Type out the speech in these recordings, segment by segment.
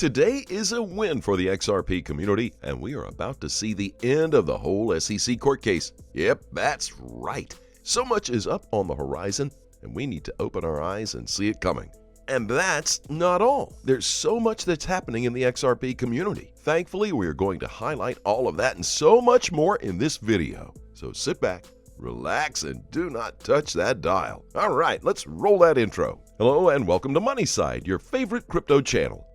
Today is a win for the XRP community, and we are about to see the end of the whole SEC court case. Yep, that's right. So much is up on the horizon, and we need to open our eyes and see it coming. And that's not all. There's so much that's happening in the XRP community. Thankfully, we are going to highlight all of that and so much more in this video. So sit back, relax, and do not touch that dial. All right, let's roll that intro. Hello and welcome to MoneySide, your favorite crypto channel.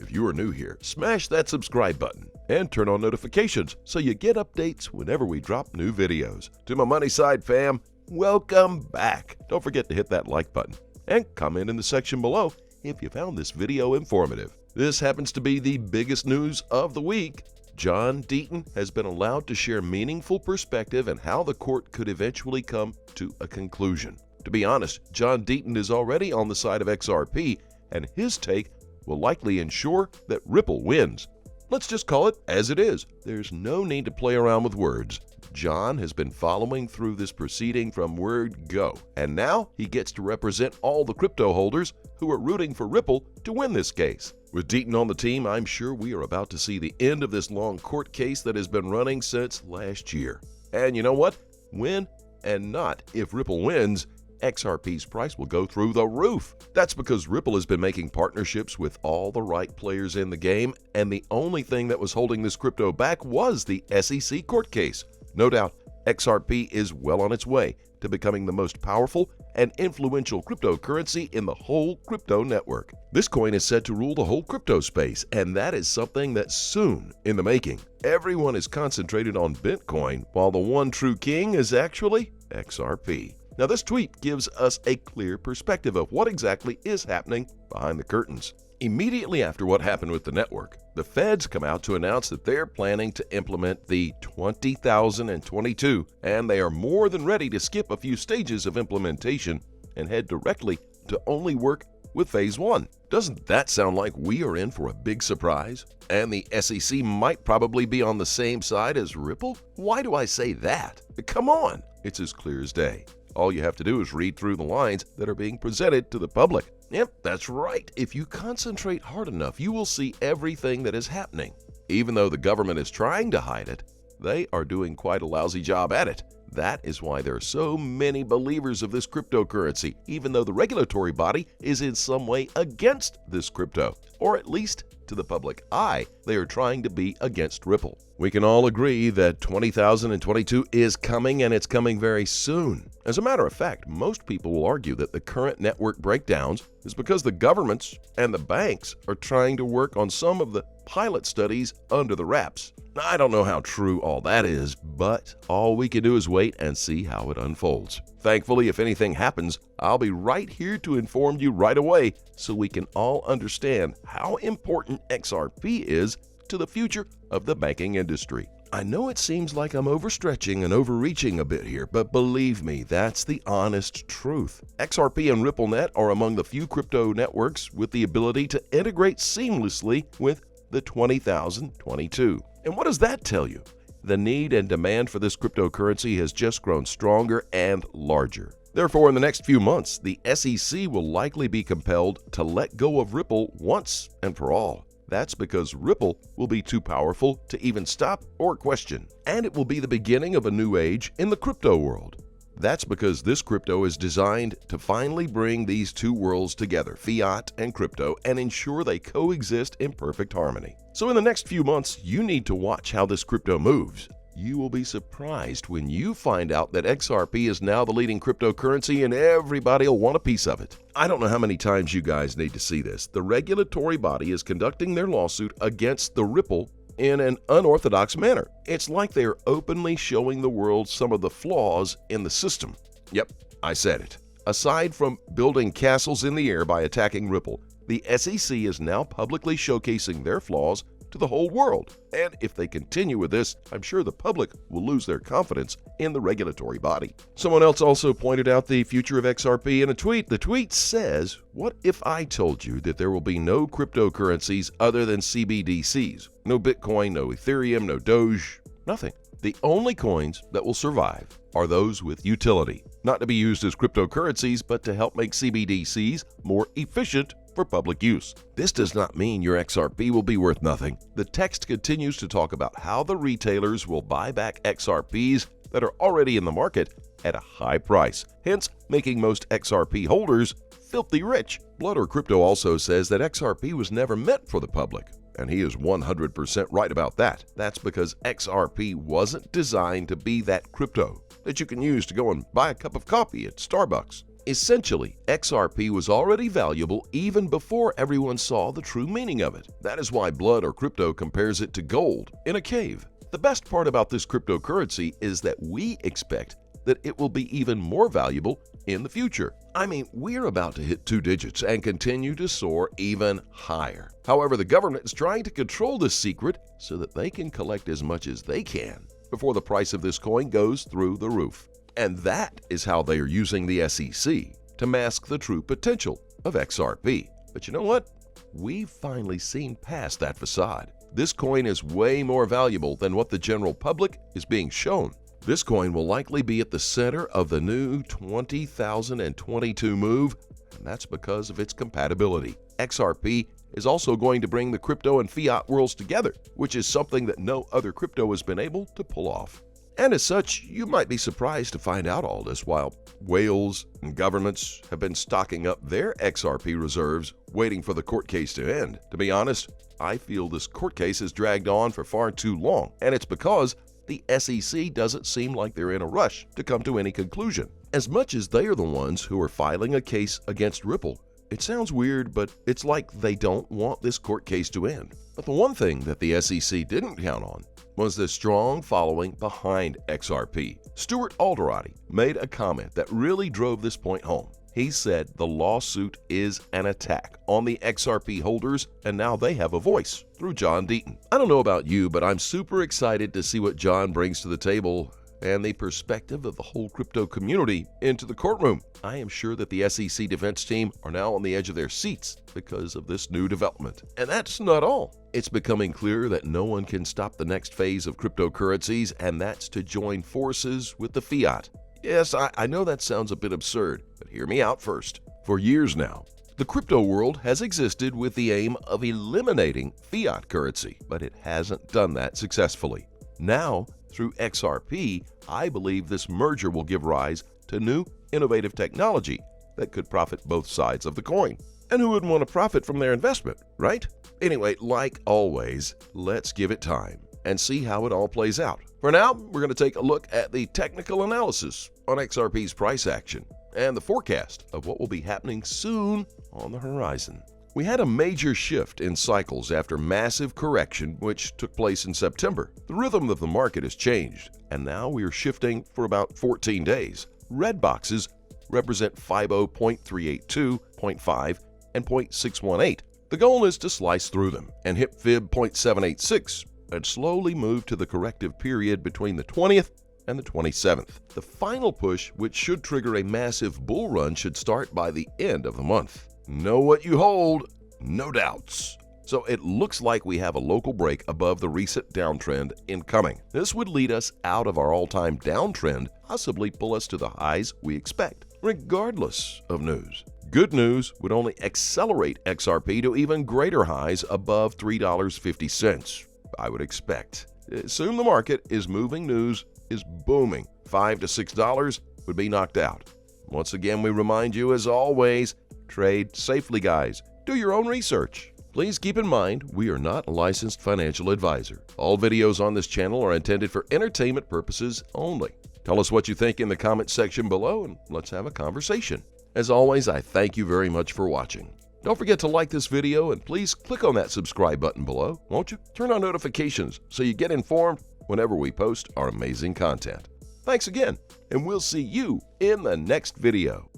If you are new here, smash that subscribe button and turn on notifications so you get updates whenever we drop new videos. To my MoneySide fam, welcome back. Don't forget to hit that like button and comment in the section below if you found this video informative. This happens to be the biggest news of the week. John Deaton has been allowed to share meaningful perspective and how the court could eventually come to a conclusion. To be honest, John Deaton is already on the side of XRP, and his take will likely ensure that Ripple wins. Let's just call it as it is. There's no need to play around with words. John has been following through this proceeding from word go, and now he gets to represent all the crypto holders who are rooting for Ripple to win this case. With Deaton on the team, I'm sure we are about to see the end of this long court case that has been running since last year. And you know what? When and not if Ripple wins, XRP's price will go through the roof. That's because Ripple has been making partnerships with all the right players in the game, and the only thing that was holding this crypto back was the SEC court case. No doubt, XRP is well on its way to becoming the most powerful and influential cryptocurrency in the whole crypto network. This coin is set to rule the whole crypto space, and that is something that's soon in the making. Everyone is concentrated on Bitcoin, while the one true king is actually XRP. Now, this tweet gives us a clear perspective of what exactly is happening behind the curtains. Immediately after what happened with the network, the feds come out to announce that they're planning to implement the 20,022, and they are more than ready to skip a few stages of implementation and head directly to only work with Phase 1. Doesn't that sound like we are in for a big surprise? And the SEC might probably be on the same side as Ripple? Why do I say that? Come on, it's as clear as day. All you have to do is read through the lines that are being presented to the public. Yep, that's right. If you concentrate hard enough, you will see everything that is happening. Even though the government is trying to hide it, they are doing quite a lousy job at it. That is why there are so many believers of this cryptocurrency, even though the regulatory body is in some way against this crypto, or at least to the public eye, they are trying to be against Ripple. We can all agree that 20,022 is coming, and it's coming very soon. As a matter of fact, most people will argue that the current network breakdowns is because the governments and the banks are trying to work on some of the pilot studies under the wraps. I don't know how true all that is, but all we can do is wait and see how it unfolds. Thankfully, if anything happens, I'll be right here to inform you right away so we can all understand how important XRP is to the future of the banking industry. I know it seems like I'm overstretching and overreaching a bit here, but believe me, that's the honest truth. XRP and RippleNet are among the few crypto networks with the ability to integrate seamlessly with the 20,022. And what does that tell you? The need and demand for this cryptocurrency has just grown stronger and larger. Therefore, in the next few months, the SEC will likely be compelled to let go of Ripple once and for all. That's because Ripple will be too powerful to even stop or question. And it will be the beginning of a new age in the crypto world. That's because this crypto is designed to finally bring these two worlds together, fiat and crypto, and ensure they coexist in perfect harmony. So in the next few months, you need to watch how this crypto moves. You will be surprised when you find out that XRP is now the leading cryptocurrency and everybody will want a piece of it. I don't know how many times you guys need to see this. The regulatory body is conducting their lawsuit against the Ripple in an unorthodox manner. It's like they're openly showing the world some of the flaws in the system. Yep, I said it. Aside from building castles in the air by attacking Ripple, the SEC is now publicly showcasing their flaws to the whole world. And if they continue with this, I'm sure the public will lose their confidence in the regulatory body. Someone else also pointed out the future of XRP in a tweet. The tweet says, "What if I told you that there will be no cryptocurrencies other than CBDCs? No Bitcoin, no Ethereum, no Doge, nothing. The only coins that will survive are those with utility, not to be used as cryptocurrencies, but to help make CBDCs more efficient for public use. This does not mean your XRP will be worth nothing. The text continues to talk about how the retailers will buy back XRPs that are already in the market at a high price, hence making most XRP holders filthy rich. Blood or Crypto also says that XRP was never meant for the public, and he is 100% right about that. That's because XRP wasn't designed to be that crypto that you can use to go and buy a cup of coffee at Starbucks. Essentially, XRP was already valuable even before everyone saw the true meaning of it. That is why Blood or Crypto compares it to gold in a cave. The best part about this cryptocurrency is that we expect that it will be even more valuable in the future. I mean, we're about to hit 2 digits and continue to soar even higher. However, the government is trying to control this secret so that they can collect as much as they can before the price of this coin goes through the roof. And that is how they are using the SEC to mask the true potential of XRP. But you know what? We've finally seen past that facade. This coin is way more valuable than what the general public is being shown. This coin will likely be at the center of the new 2022 move, and that's because of its compatibility. XRP is also going to bring the crypto and fiat worlds together, which is something that no other crypto has been able to pull off. And as such, you might be surprised to find out all this while whales and governments have been stocking up their XRP reserves, waiting for the court case to end. To be honest, I feel this court case has dragged on for far too long, and it's because the SEC doesn't seem like they're in a rush to come to any conclusion. As much as they are the ones who are filing a case against Ripple, it sounds weird, but it's like they don't want this court case to end. But the one thing that the SEC didn't count on was the strong following behind XRP. Stuart Alderoty made a comment that really drove this point home. He said the lawsuit is an attack on the XRP holders, and now they have a voice through John Deaton. I don't know about you, but I'm super excited to see what John brings to the table and the perspective of the whole crypto community into the courtroom. I am sure that the SEC defense team are now on the edge of their seats because of this new development. And that's not all. It's becoming clear that no one can stop the next phase of cryptocurrencies, and that's to join forces with the fiat. Yes, I know that sounds a bit absurd, but hear me out first. For years now, the crypto world has existed with the aim of eliminating fiat currency, but it hasn't done that successfully. Now, through XRP, I believe this merger will give rise to new, innovative technology that could profit both sides of the coin. And who wouldn't want to profit from their investment, right? Anyway, like always, let's give it time and see how it all plays out. For now, we're going to take a look at the technical analysis on XRP's price action and the forecast of what will be happening soon on the horizon. We had a major shift in cycles after massive correction which took place in September. The rhythm of the market has changed, and now we are shifting for about 14 days. Red boxes represent 50.382, 0.5, and 0.618. The goal is to slice through them and hit fib 0.786 and slowly move to the corrective period between the 20th and the 27th. The final push, which should trigger a massive bull run, should start by the end of the month. Know what you hold, no doubts. So it looks like we have a local break above the recent downtrend incoming. This would lead us out of our all-time downtrend, possibly pull us to the highs we expect, regardless of news. Good news would only accelerate XRP to even greater highs above $3.50, I would expect. Assume the market is moving, news is booming. $5 to $6 would be knocked out. Once again, we remind you, as always, trade safely, guys. Do your own research. Please keep in mind, we are not a licensed financial advisor. All videos on this channel are intended for entertainment purposes only. Tell us what you think in the comment section below, and let's have a conversation. As always, I thank you very much for watching. Don't forget to like this video, and please click on that subscribe button below, won't you? Turn on notifications so you get informed whenever we post our amazing content. Thanks again, and we'll see you in the next video.